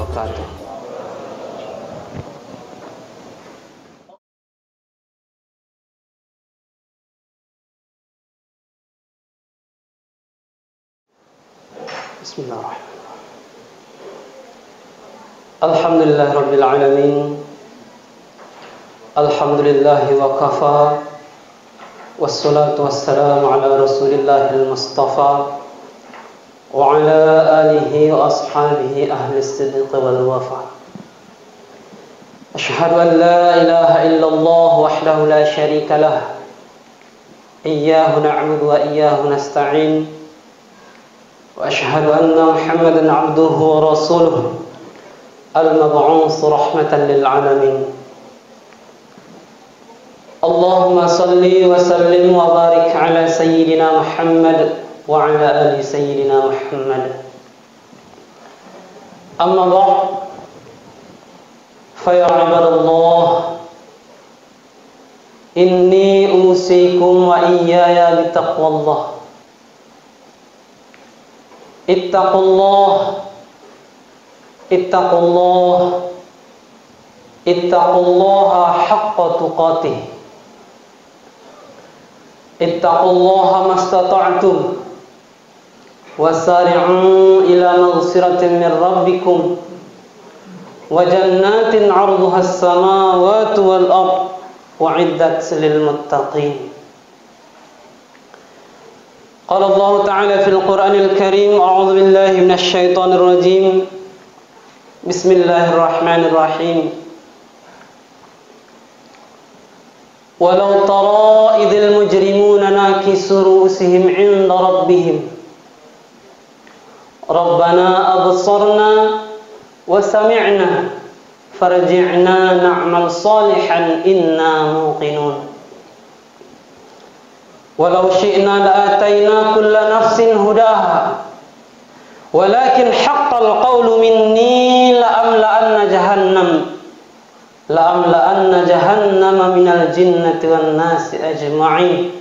wabarakatuh. Bismillahirrahmanirrahim. Alhamdulillahirabbil alamin. Alhamdulillahi wa kafa. Wassalatu wassalamu ala Rasulillahil Mustafa wa ala alihi wa ashabihi ahli as-sidq wal wafa. Ashhadu an la ilaha illallah wahdahu la syarika lah. Iyyahu na'budu wa iyyahu nasta'in. Wa ashhadu anna Muhammadan 'abduhu wa rasuluhu al-mab'uts rahmatan lil 'alamin. Allahumma salli wa sallim wa barik ala sayyidina Muhammad wa ala ali sayyidina Muhammad. Amma ba'd, fa ya ibadallah, inni usikum wa iyaya bitaqwallah. Ittaqullah, ittaqullah, ittaqullaha haqqa tuqatih. Ittaqullaha mastata'tum wasari'u ila maghfiratin min rabbikum wa jannatin 'arduha as-samawati wal ard wa'iddat lil muttaqin. Qala Allah ta'ala fil Qur'anil Karim, a'udzu billahi minasy syaithanir rajim. Bismillahirrahmanirrahim. Walau tara idhil mujrimuna nakisu ru'usihim 'inda rabbihim Rabbana absarna wa sami'na farji'na na'mal salihan inna muqinun. Walau syi'na la'atayna kulla nafsin hudaha walakin haqqal qawlu minni la'amla'anna jahannama minal jinnati wan nasi ajma'in.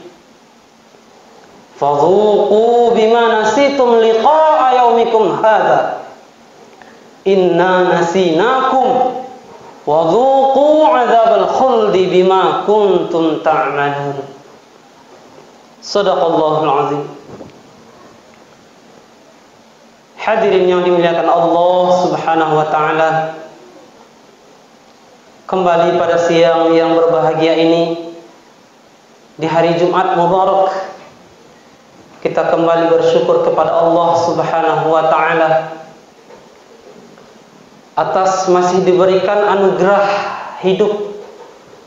Fadhuqu bima nasitum liqa'a yaumikum hadha inna nasinakum wa dhuqu 'adzabal khuldi bima kuntum ta'malun. Shadaqallahul azim. Hadirin yang dimuliakan Allah Subhanahu wa taala, kembali pada siang yang berbahagia ini, di hari Jumat Mubarak, kita kembali bersyukur kepada Allah Subhanahu wa taala atas masih diberikan anugerah hidup,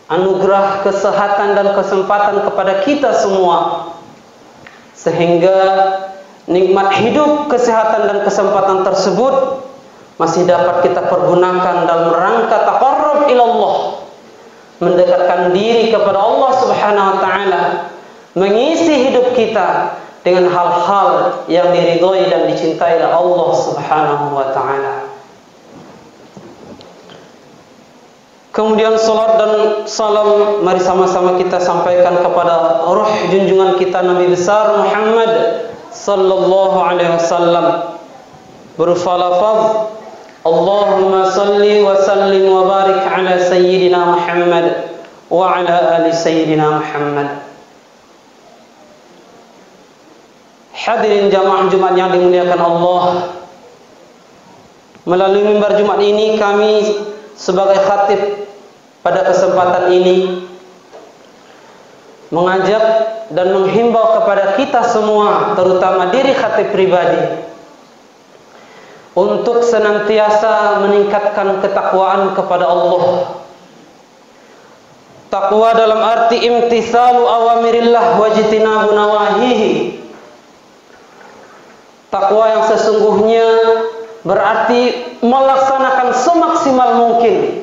anugerah kesehatan dan kesempatan kepada kita semua, sehingga nikmat hidup, kesehatan dan kesempatan tersebut masih dapat kita pergunakan dalam rangka taqarrub ilallah, mendekatkan diri kepada Allah Subhanahu wa taala, mengisi hidup kita dengan hal-hal yang diridhoi dan dicintai oleh Allah Subhanahu wa taala. Kemudian salat dan salam mari sama-sama kita sampaikan kepada ruh junjungan kita Nabi besar Muhammad sallallahu alaihi wasallam, berupa lafaz Allahumma salli wa sallim wa barik ala sayyidina Muhammad wa ala ali sayyidina Muhammad. Hadirin jamaah Jumat yang dimuliakan Allah, melalui mimbar Jumat ini kami sebagai khatib pada kesempatan ini mengajak dan menghimbau kepada kita semua, terutama diri khatib pribadi, untuk senantiasa meningkatkan ketakwaan kepada Allah. Takwa dalam arti imtithalu awamirillah wajtinabu nawahihi. Takwa yang sesungguhnya berarti melaksanakan semaksimal mungkin,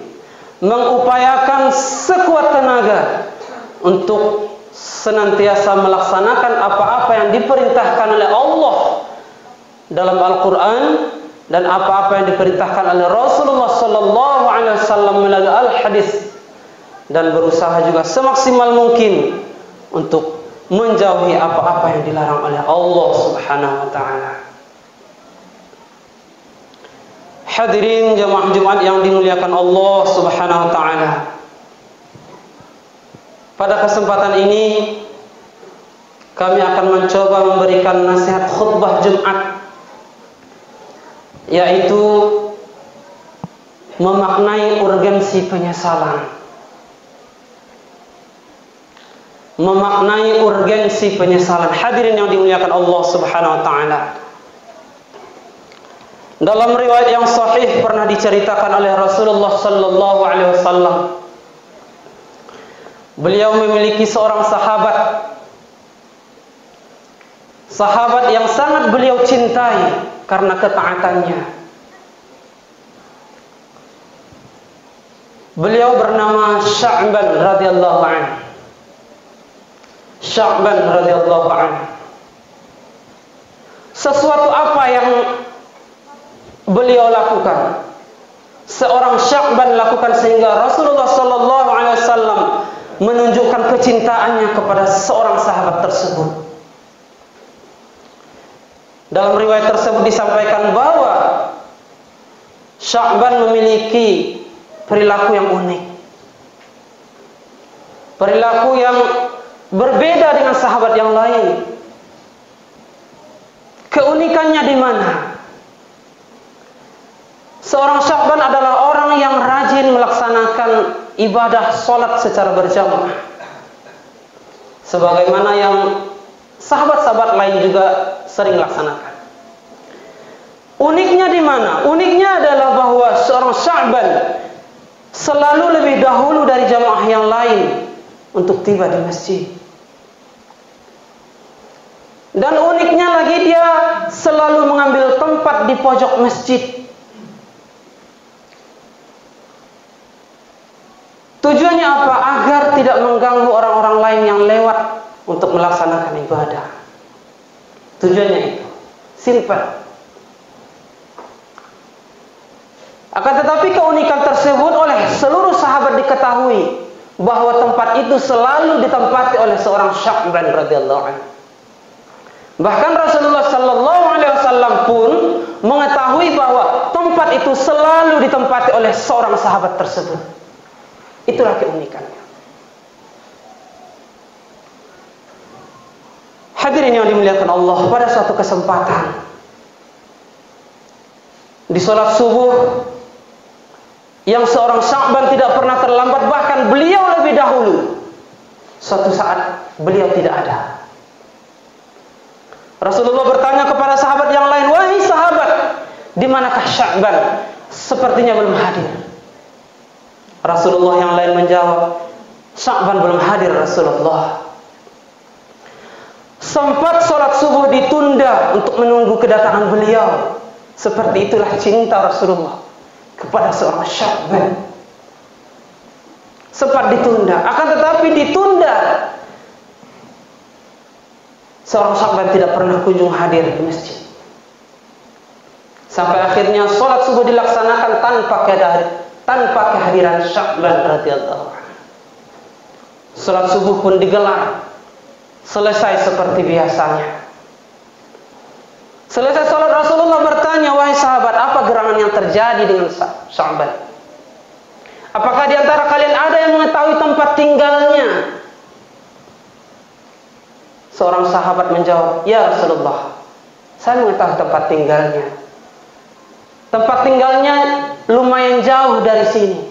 mengupayakan sekuat tenaga untuk senantiasa melaksanakan apa-apa yang diperintahkan oleh Allah dalam Al-Quran dan apa-apa yang diperintahkan oleh Rasulullah sallallahu alaihi wasallam melalui al-hadis, dan berusaha juga semaksimal mungkin untuk menjauhi apa-apa yang dilarang oleh Allah Subhanahu wa taala. Hadirin jamaah Jumat yang dimuliakan Allah Subhanahu wa taala. Pada kesempatan ini kami akan mencoba memberikan nasihat khutbah Jumat, yaitu memaknai urgensi penyesalan. Memaknai urgensi penyesalan. Hadirin yang dimuliakan Allah Subhanahu wa taala. Dalam riwayat yang sahih pernah diceritakan oleh Rasulullah sallallahu alaihi wasallam, beliau memiliki seorang sahabat yang sangat beliau cintai karena ketaatannya. Beliau bernama Sya'ban radhiyallahu anhu. Sya'ban radhiyallahu anhu. Sesuatu apa yang beliau lakukan, seorang Sya'ban lakukan sehingga Rasulullah sallallahu alaihi wasallam menunjukkan kecintaannya kepada seorang sahabat tersebut. Dalam riwayat tersebut disampaikan bahwa Sya'ban memiliki perilaku yang unik, perilaku yang berbeda dengan sahabat yang lain. Keunikannya di mana? Seorang Sya'ban adalah orang yang rajin melaksanakan ibadah salat secara berjamaah, sebagaimana yang sahabat-sahabat lain juga sering laksanakan. Uniknya di mana? Uniknya adalah bahwa seorang Sya'ban selalu lebih dahulu dari jamaah yang lain untuk tiba di masjid. Dan uniknya lagi, dia selalu mengambil tempat di pojok masjid. Tujuannya apa? Agar tidak mengganggu orang-orang lain yang lewat untuk melaksanakan ibadah. Tujuannya itu simple. Akan tetapi keunikan tersebut oleh seluruh sahabat diketahui bahwa tempat itu selalu ditempati oleh seorang Sya'ban radhiyallahu anhu. Bahkan Rasulullah sallallahu alaihi wasallam pun mengetahui bahwa tempat itu selalu ditempati oleh seorang sahabat tersebut. Itulah keunikannya. Hadirin yang dimuliakan Allah, pada suatu kesempatan di salat subuh yang seorang Sya'ban tidak pernah terlambat, bahkan beliau lebih dahulu. Suatu saat beliau tidak ada. Rasulullah bertanya kepada sahabat yang lain, "Wahai sahabat, di manakah Sya'ban? Sepertinya belum hadir." Rasulullah yang lain menjawab, "Sya'ban belum hadir Rasulullah. Sempat salat subuh ditunda untuk menunggu kedatangan beliau." Seperti itulah cinta Rasulullah kepada seorang Sya'ban. Sempat ditunda, akan tetapi ditunda, seorang Sya'ban tidak pernah kunjung hadir di masjid. Sampai akhirnya salat subuh dilaksanakan tanpa kehadiran Sya'ban radhiyallahu anhu. Salat subuh pun digelar, selesai seperti biasanya. Selesai salat, Rasulullah bertanya, "Wahai sahabat, apa gerangan yang terjadi dengan Sya'ban? Apakah di antara kalian ada yang mengetahui tempat tinggalnya?" Seorang sahabat menjawab, "Ya Rasulullah, saya mengetahui tempat tinggalnya. Tempat tinggalnya lumayan jauh dari sini.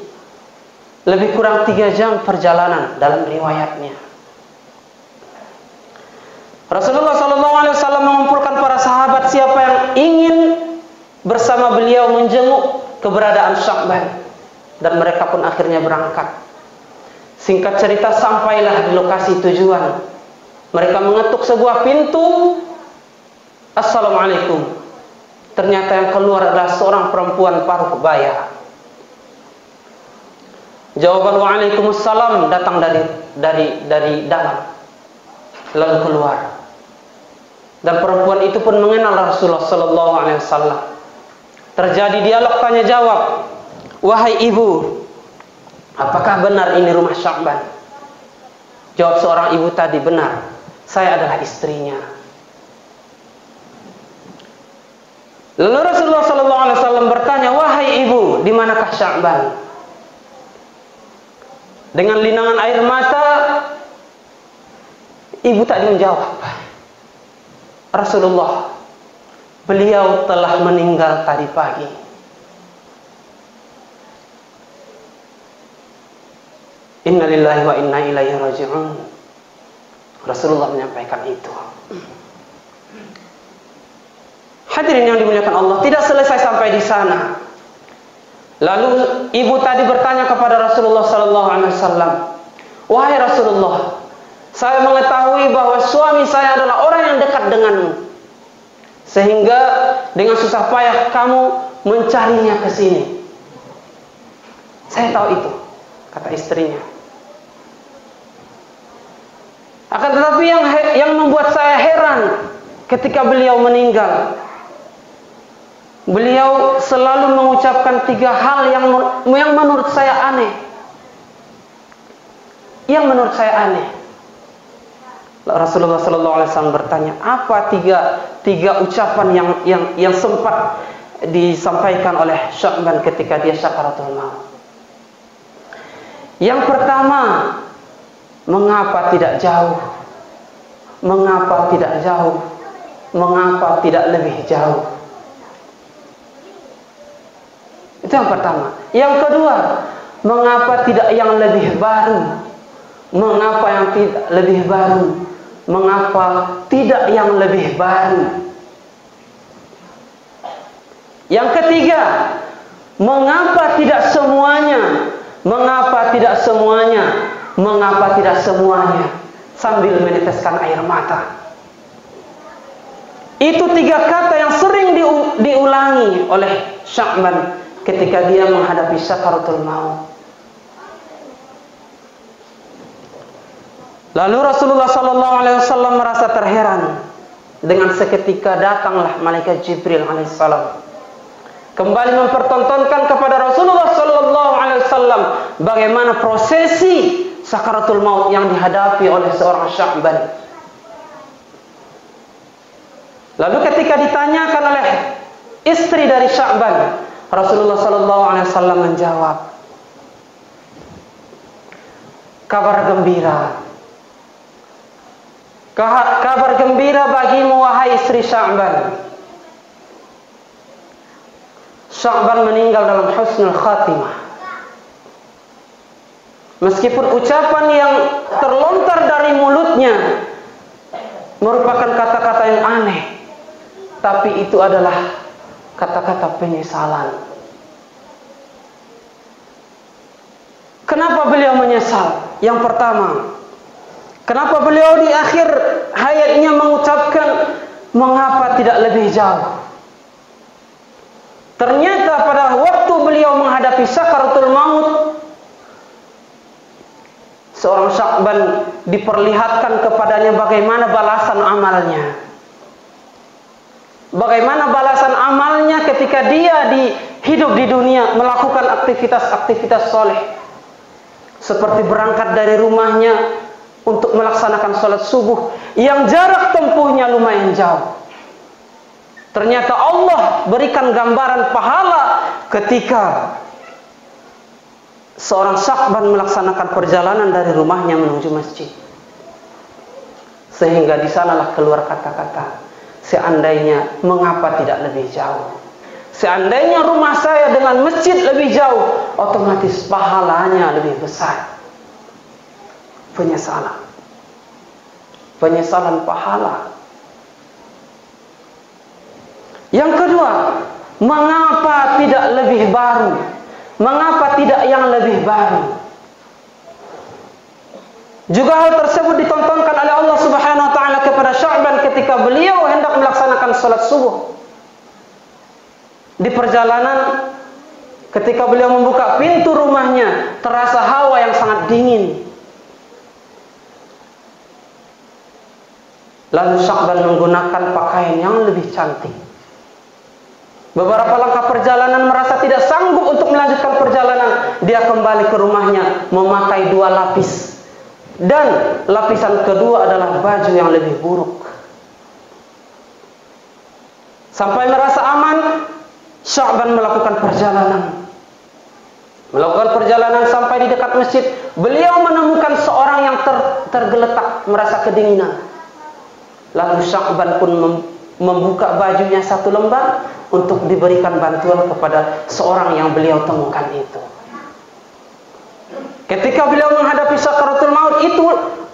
Lebih kurang 3 jam perjalanan dalam riwayatnya." Rasulullah SAW mengumpulkan para sahabat, siapa yang ingin bersama beliau menjenguk keberadaan Sya'ban, dan mereka pun akhirnya berangkat. Singkat cerita, sampailah di lokasi tujuan. Mereka mengetuk sebuah pintu. "Assalamualaikum." Ternyata yang keluar adalah seorang perempuan paruh baya. Jawaban "Waalaikumsalam" datang dari dalam, lalu keluar. Dan perempuan itu pun mengenal Rasulullah sallallahu alaihi wasallam. Terjadi dialog tanya jawab. "Wahai ibu, apakah benar ini rumah Sya'ban?" Jawab seorang ibu tadi, "Benar, saya adalah istrinya." Lalu Rasulullah sallallahu alaihi wasallam bertanya, "Wahai di manakah Sya'ban? Dengan linangan air mata, ibu tadi menjawab, Rasulullah, beliau telah meninggal tadi pagi. Inna lillahi wa inna ilaihi raji'un. Rasulullah menyampaikan itu. Hadirin yang dimuliakan Allah, tidak selesai sampai di sana. Lalu ibu tadi bertanya kepada Rasulullah sallallahu alaihi wasallam, "Wahai Rasulullah, saya mengetahui bahwa suami saya adalah orang yang dekat denganmu, sehingga dengan susah payah kamu mencarinya ke sini." Saya tahu itu, kata istrinya. Akan tetapi yang membuat saya heran ketika beliau meninggal, beliau selalu mengucapkan 3 hal yang menurut saya aneh. Yang menurut saya aneh. Rasulullah sallallahu alaihi wasallam bertanya, apa tiga ucapan yang sempat disampaikan oleh Sya'ban ketika dia sakaratul maut? Yang pertama, mengapa tidak jauh? Mengapa tidak jauh? Mengapa tidak lebih jauh? Itu yang pertama. Yang kedua, mengapa tidak yang lebih baru? Mengapa yang tidak lebih baru? Mengapa tidak yang lebih baru? Yang ketiga, mengapa tidak semuanya? Mengapa tidak semuanya? Mengapa tidak semuanya? Sambil meneteskan air mata. Itu 3 kata yang sering diulangi oleh Sya'ban ketika dia menghadapi sakaratul maut. Lalu Rasulullah sallallahu alaihi wasallam merasa terheran. Dengan seketika datanglah malaikat Jibril alaihissalam, kembali mempertontonkan kepada Rasulullah sallallahu alaihi wasallam bagaimana prosesi sakaratul maut yang dihadapi oleh seorang Sya'ban. Lalu ketika ditanyakan oleh istri dari Sya'ban, Rasulullah sallallahu alaihi wasallam menjawab, kabar gembira. Kabar gembira bagimu wahai istri Sya'ban. Sya'ban meninggal dalam husnul khatimah. Meskipun ucapan yang terlontar dari mulutnya merupakan kata-kata yang aneh, tapi itu adalah kata-kata penyesalan. Kenapa beliau menyesal? Yang pertama, kenapa beliau di akhir hayatnya mengucapkan mengapa tidak lebih jauh? Ternyata pada waktu beliau menghadapi sakaratul maut, seorang Sya'ban diperlihatkan kepadanya bagaimana balasan amalnya. Bagaimana balasan amalnya ketika dia hidup di dunia melakukan aktivitas-aktivitas soleh. Seperti berangkat dari rumahnya untuk melaksanakan sholat subuh yang jarak tempuhnya lumayan jauh. Ternyata Allah berikan gambaran pahala ketika seorang Sya'ban melaksanakan perjalanan dari rumahnya menuju masjid. Sehingga di sanalah keluar kata-kata, seandainya mengapa tidak lebih jauh? Seandainya rumah saya dengan masjid lebih jauh, otomatis pahalanya lebih besar. Penyesalan. Penyesalan pahala. Yang kedua, mengapa tidak lebih baru? Mengapa tidak yang lebih baru? Juga hal tersebut ditontonkan oleh Allah Subhanahu wa taala kepada Sya'ban ketika beliau hendak melaksanakan salat subuh. Di perjalanan ketika beliau membuka pintu rumahnya, terasa hawa yang sangat dingin. Lalu Sya'ban menggunakan pakaian yang lebih cantik. Beberapa langkah perjalanan merasa tidak sanggup untuk melanjutkan perjalanan, dia kembali ke rumahnya memakai 2 lapis. Dan lapisan kedua adalah baju yang lebih buruk. Sampai merasa aman, Sya'ban melakukan perjalanan. Melakukan perjalanan sampai di dekat masjid, beliau menemukan seorang yang tergeletak merasa kedinginan. Lalu Sya'ban pun membuka bajunya satu lembar untuk diberikan bantuan kepada seorang yang beliau temukan itu. Ketika beliau menghadapi sakaratul maut itu,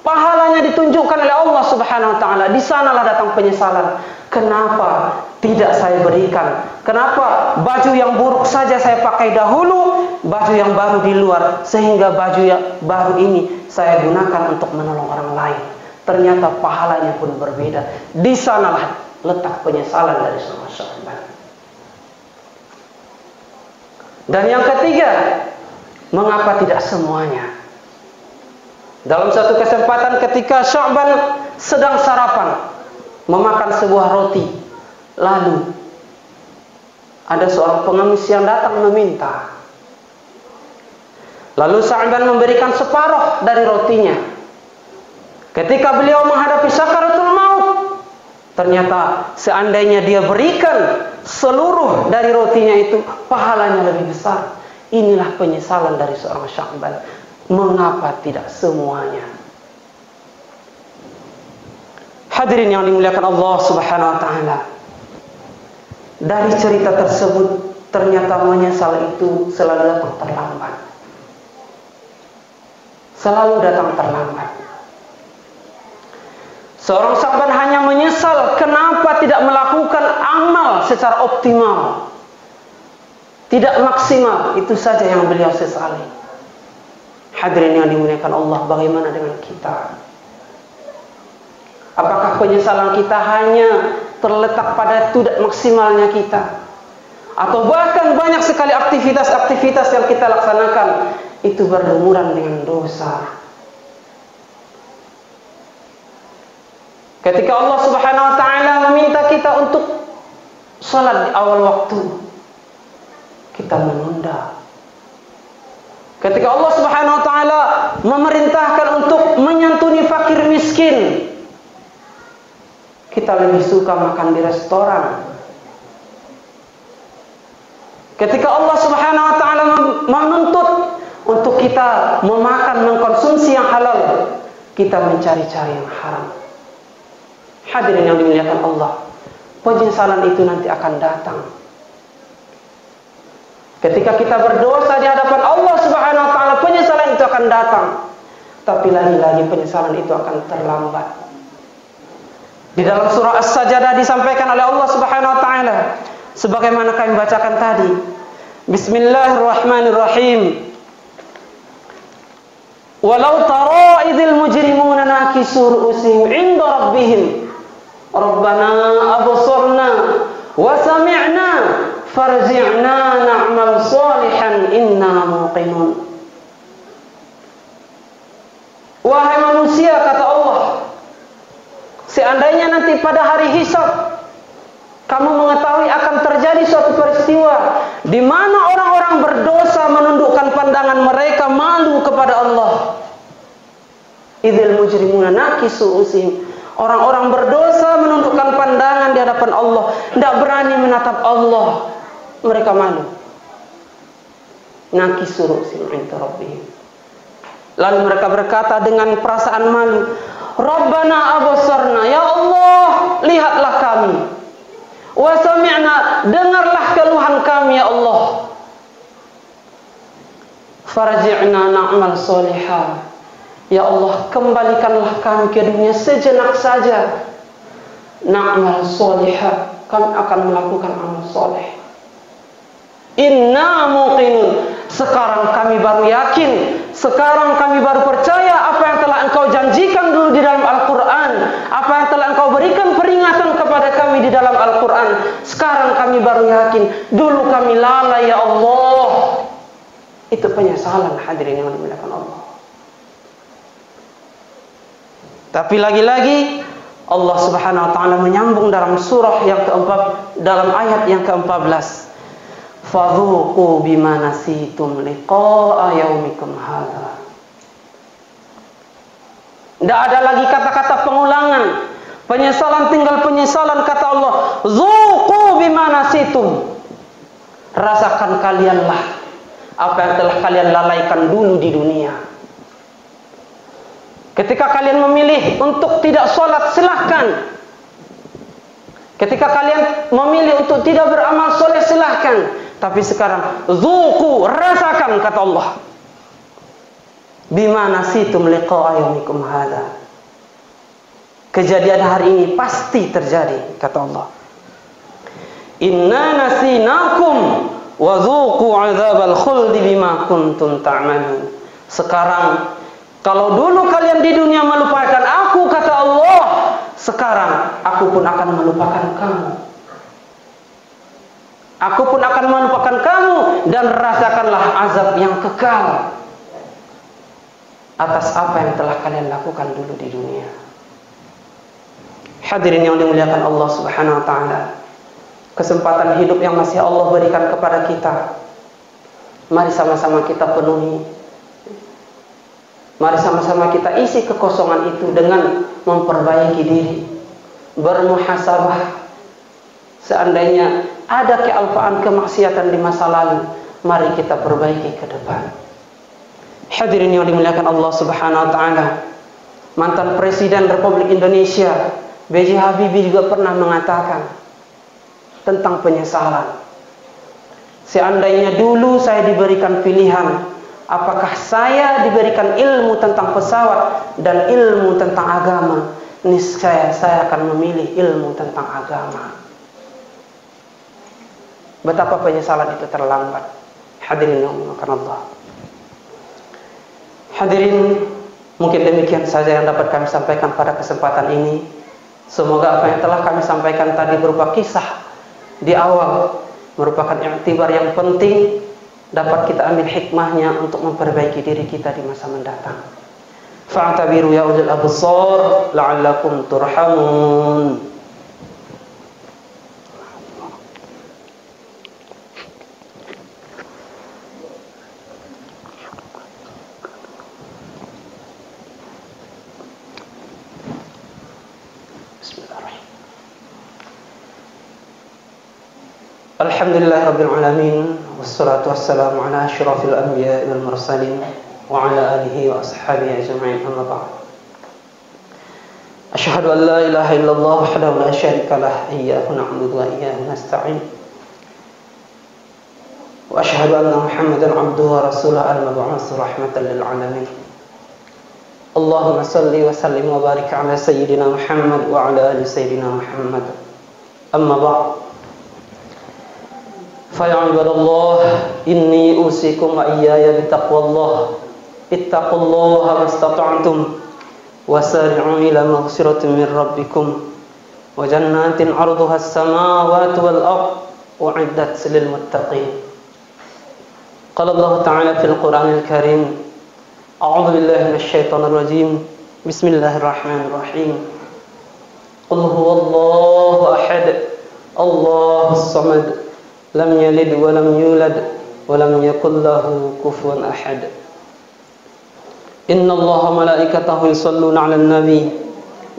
pahalanya ditunjukkan oleh Allah Subhanahu wa taala. Di sanalah datang penyesalan. Kenapa tidak saya berikan? Kenapa baju yang buruk saja saya pakai dahulu, baju yang baru di luar, sehingga baju yang baru ini saya gunakan untuk menolong orang lain. Ternyata pahalanya pun berbeda. Di sanalah letak penyesalan dari seorang Sya'ban. Dan yang ketiga, mengapa tidak semuanya? Dalam satu kesempatan ketika Sya'ban sedang sarapan, memakan sebuah roti, lalu ada seorang pengemis yang datang meminta. Lalu Sya'ban memberikan separuh dari rotinya. Ketika beliau menghadapi sakaratul maut, ternyata seandainya dia berikan seluruh dari rotinya itu, pahalanya lebih besar. Inilah penyesalan dari seorang Sya'ban. Mengapa tidak semuanya? Hadirin yang dimuliakan Allah Subhanahu wa taala. Dari cerita tersebut, ternyata menyesal itu selalu datang terlambat. Selalu datang terlambat. Seorang Sya'ban hanya menyesal kenapa tidak melakukan amal secara optimal. Tidak maksimal, itu saja yang beliau sesali. Hadirin yang dimuliakan Allah, bagaimana dengan kita? Apakah penyesalan kita hanya terletak pada tidak maksimalnya kita? Atau bahkan banyak sekali aktivitas-aktivitas yang kita laksanakan itu berlumuran dengan dosa. Ketika Allah Subhanahu wa taala meminta kita untuk salat di awal waktu, kita menunda. Ketika Allah Subhanahu wa taala memerintahkan untuk menyantuni fakir miskin, kita lebih suka makan di restoran. Ketika Allah Subhanahu wa taala menuntut untuk kita mengkonsumsi yang halal, kita mencari-cari yang haram. Hadirin yang dimuliakan Allah, penyesalan itu nanti akan datang. Ketika kita berdosa di hadapan Allah Subhanahu wa taala, penyesalan itu akan datang. Tapi lagi-lagi penyesalan itu akan terlambat. Di dalam surah As-Sajdah disampaikan oleh Allah Subhanahu wa taala sebagaimana kami bacakan tadi. Bismillahirrahmanirrahim. Walau tara idzil mujrimuna nakisu ru'usihim 'inda rabbihim Rabbana absarna wa sami'na farji'na na'mal salihan inna muqinun. Wahai manusia, kata Allah, seandainya nanti pada hari hisab kamu mengetahui akan terjadi suatu peristiwa di mana orang-orang berdosa menundukkan pandangan mereka malu kepada Allah. Idzil mujrimuna nakisu usihim. Orang-orang berdosa menundukkan pandangan di hadapan Allah, tidak berani menatap Allah. Mereka malu. Nakisu usihim 'inda rabbihim. Lalu mereka berkata dengan perasaan malu, Rabbana absarna, ya Allah, lihatlah kami. Wa sami'na, dengarlah keluhan kami ya Allah. Farji'na na'mal solihah. Ya Allah, kembalikanlah kami ke dunia sejenak saja. Na'mal solihah, kami akan melakukan amal soleh. Inna muqinun, sekarang kami baru yakin, sekarang kami baru percaya apa yang telah Engkau janjikan dulu di dalam Al-Quran, apa yang telah Engkau berikan peringatan kepada kami di dalam Al-Quran. Sekarang kami baru yakin, dulu kami lalai ya Allah. Itu penyesalan, hadirin yang dimuliakan Allah. Tapi lagi-lagi Allah Subhanahu wa taala menyambung dalam surah yang dalam ayat yang ke-14. Fadhuqu bima nasitum liqa'a yaumikum hadza. Tidak ada lagi kata-kata pengulangan. Penyesalan tinggal penyesalan, kata Allah. Dzuqu bima nasitum. Rasakan kalianlah apa yang telah kalian lalaikan dulu di dunia. Ketika kalian memilih untuk tidak sholat, silahkan. Ketika kalian memilih untuk tidak beramal soleh, silahkan. Tapi sekarang, zuqu, rasakan, kata Allah. Bima nasitum liqa'a yaumikum hadha. Kejadian hari ini pasti terjadi, kata Allah. Inna nasinakum wa zuqu 'adzabal khuldi bima kuntum ta'malun. Sekarang, kalau dulu kalian di dunia melupakan aku, kata Allah, sekarang aku pun akan melupakan kamu. Aku pun akan melupakan kamu dan rasakanlah azab yang kekal atas apa yang telah kalian lakukan dulu di dunia. Hadirin yang dimuliakan Allah Subhanahu wa taala. Kesempatan hidup yang masih Allah berikan kepada kita, mari sama-sama kita penuhi. Mari sama-sama kita isi kekosongan itu dengan memperbaiki diri, bermuhasabah. Seandainya ada kealpaan, kemaksiatan di masa lalu, mari kita perbaiki ke depan. Hadirin yang dimuliakan Allah Subhanahu wa taala. Mantan Presiden Republik Indonesia B.J. Habibie juga pernah mengatakan tentang penyesalan. Seandainya dulu saya diberikan pilihan, apakah saya diberikan ilmu tentang pesawat dan ilmu tentang agama, niscaya saya akan memilih ilmu tentang agama. Betapa penyesalan itu terlambat. Hadirin yang dimuliakan Allah. Hadirin, mungkin demikian saja yang dapat kami sampaikan pada kesempatan ini. Semoga apa yang telah kami sampaikan tadi berupa kisah di awal merupakan i'tibar yang penting, dapat kita ambil hikmahnya untuk memperbaiki diri kita di masa mendatang. Fa'tabiru ya ulil absar la'allakum turhamun. Alhamdulillah Rabbil Alamin. Wassalatu wassalamu ala ashrafil anbiya wal mursalin wa ala alihi wa ashabihi ajma'in, amma ba'd. Asyhadu an la ilaha illallah wahdahu la syarika lah, iyyahu na'budu wa iyyahu nasta'in. Wa asyhadu anna Muhammadan 'abduhu wa rasuluhu al-mab'uts rahmatan lil alamin. Allahumma salli wa sallim wa barik ala sayyidina Muhammad wa ala ali sayyidina Muhammad. Amma ba'd. Fa ibadallah, inni usikum wa iyaya bitaqwallah. Ittaqullaha mastata'tum wasari'u ila maghfiratin min rabbikum wa jannatin 'arduha as-samawati wal ardh u'iddat lil muttaqin. Qala Allah ta'ala fil Qur'anil Karim, a'udzu billahi minasy syaithanir rajim. Bismillahirrahmanirrahim. Qul huwallahu ahad, Allahus samad, lam yalid wa lam yulad wa lam yakul lahu kufuwan ahad. Inna Allaha malaikatahu yusalluna 'alan nabi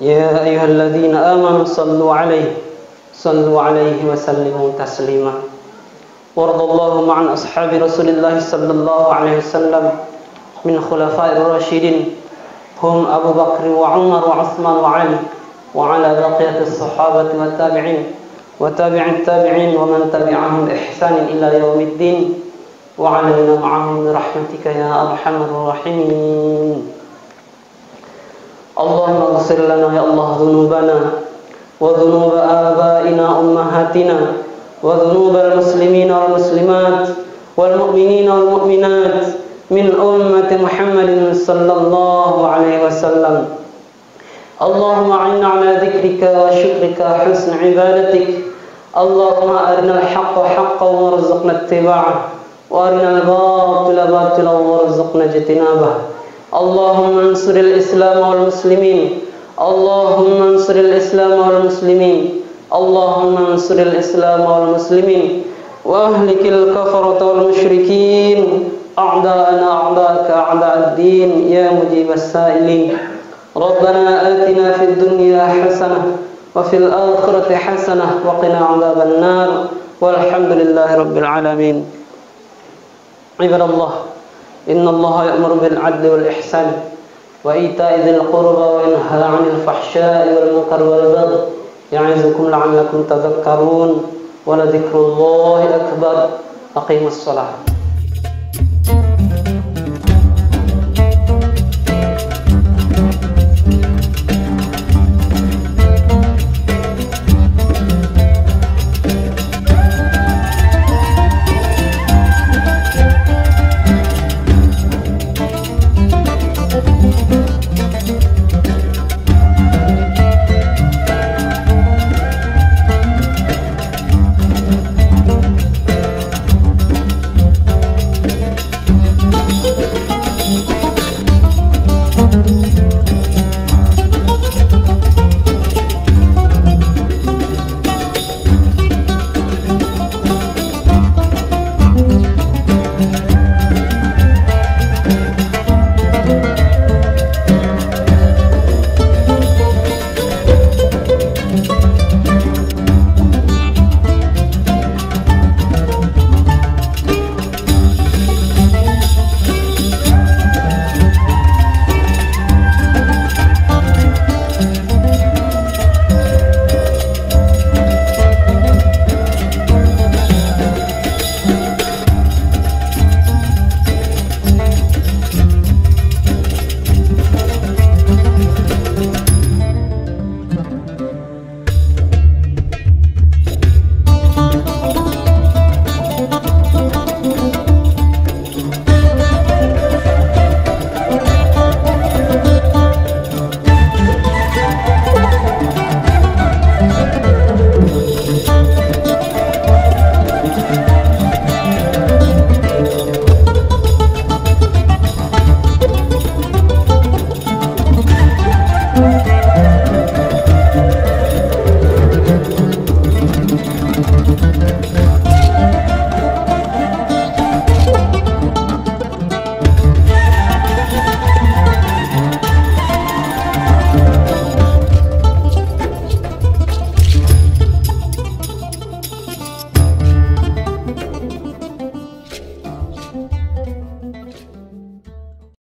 ya ayyuhalladzina amanu sallu 'alaihi wa sallimu taslima. Waradallahu ma'an ashabi Rasulillah sallallahu alaihi wasallam min khulafa'ir rasyidin hum Abu Bakr wa Umar wa Utsman wa Ali wa ala baqiyatis sahabati wat tabi'in wa tabi'it tabi'in wa man tabi'ahum bi ihsanin ila yaumiddin wa 'alaina ma'ahum bi rahmatika ya arhamar rahimin. Allahumma ighfir lana ya Allah dhunubana wa dhunuba abaina ummahatina wa dhunubal muslimina wal muslimat wal mu'minina wal mu'minat min ummati Muhammadin sallallahu alaihi wasallam. Allahumma a'inna 'ala dzikrika wa syukrika husni ibadatik. Allahumma arinal haqqa haqqan warzuqna ittiba'ah wa arinal batila batilan warzuqna ijtinabah. Allahumma ansuril Islam wal muslimin. Allahumma ansuril Islam wal muslimin. Allahumma ansuril Islam wal muslimin wa ahlikil kafarata wal musyrikin a'da'ana a'da'aka a'da'ad-din ya mujibas sa'ilin. Rabbana atina fid dunya hasanah wa fil akhirati hasanah wa qina 'adzaban nar. Walhamdulillahi rabbil alamin. Ibadallah, innallaha ya'muru bil 'adli wal ihsan wa ita'i dzil qurba wa yanha 'anil fahsya'i wal munkari wal baghi ya'izukum la'allakum tadhakkarun wa la dzikrullahi akbar. Aqimus shalah.